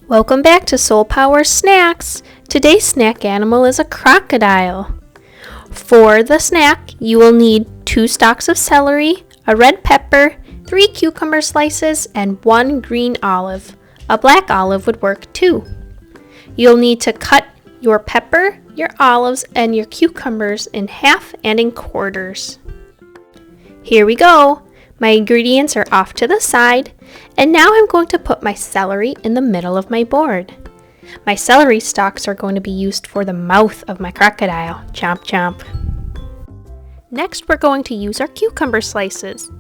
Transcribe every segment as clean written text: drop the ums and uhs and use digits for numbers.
Welcome back to Soul Power Snacks. Today's snack animal is a crocodile. For the snack, you will need 2 stalks of celery, a red pepper, 3 cucumber slices, and 1 green olive. A black olive would work too. You'll need to cut your pepper, your olives, and your cucumbers in half and in quarters. Here we go. My ingredients are off to the side, and now I'm going to put my celery in the middle of my board. My celery stalks are going to be used for the mouth of my crocodile. Chomp chomp. Next, we're going to use our cucumber slices.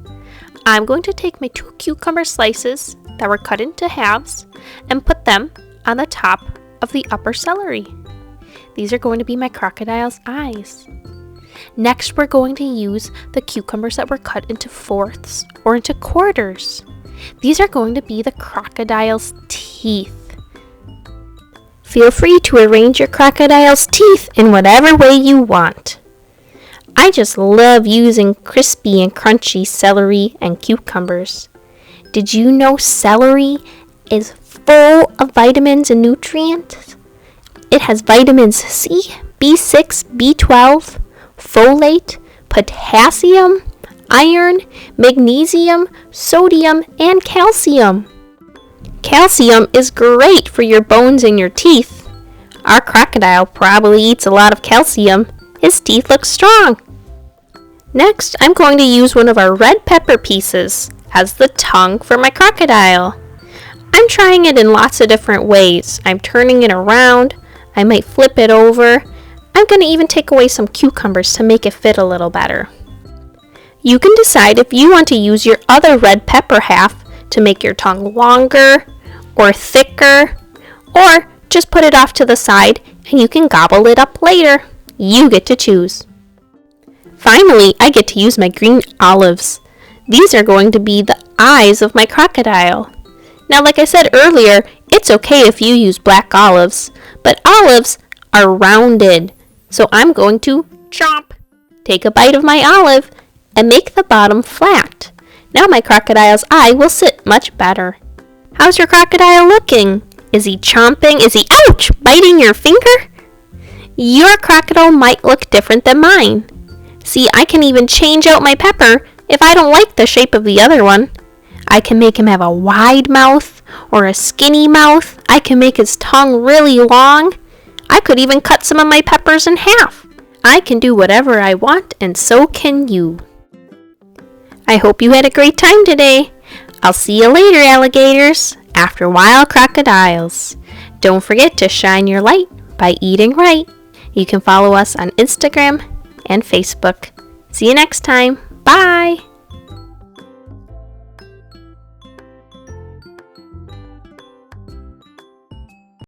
I'm going to take my 2 cucumber slices that were cut into halves and put them on the top of the upper celery. These are going to be my crocodile's eyes. Next, we're going to use the cucumbers that were cut into fourths or into quarters. These are going to be the crocodile's teeth. Feel free to arrange your crocodile's teeth in whatever way you want. I just love using crispy and crunchy celery and cucumbers. Did you know celery is full of vitamins and nutrients? It has vitamins C, B6, B12, folate, potassium, iron, magnesium, sodium, and calcium. Calcium is great for your bones and your teeth. Our crocodile probably eats a lot of calcium. His teeth look strong. Next, I'm going to use one of our red pepper pieces as the tongue for my crocodile. I'm trying it in lots of different ways. I'm turning it around. I might flip it over. I'm going to even take away some cucumbers to make it fit a little better. You can decide if you want to use your other red pepper half to make your tongue longer or thicker, or just put it off to the side and you can gobble it up later. You get to choose. Finally, I get to use my green olives. These are going to be the eyes of my crocodile. Now, like I said earlier, it's okay if you use black olives, but olives are rounded. So I'm going to chomp, take a bite of my olive, and make the bottom flat. Now my crocodile's eye will sit much better. How's your crocodile looking? Is he chomping? Is he, ouch, biting your finger? Your crocodile might look different than mine. See, I can even change out my pepper if I don't like the shape of the other one. I can make him have a wide mouth or a skinny mouth. I can make his tongue really long. I could even cut some of my peppers in half. I can do whatever I want, and so can you. I hope you had a great time today. I'll see you later, alligators, after wild crocodiles. Don't forget to shine your light by eating right. You can follow us on Instagram and Facebook. See you next time. Bye!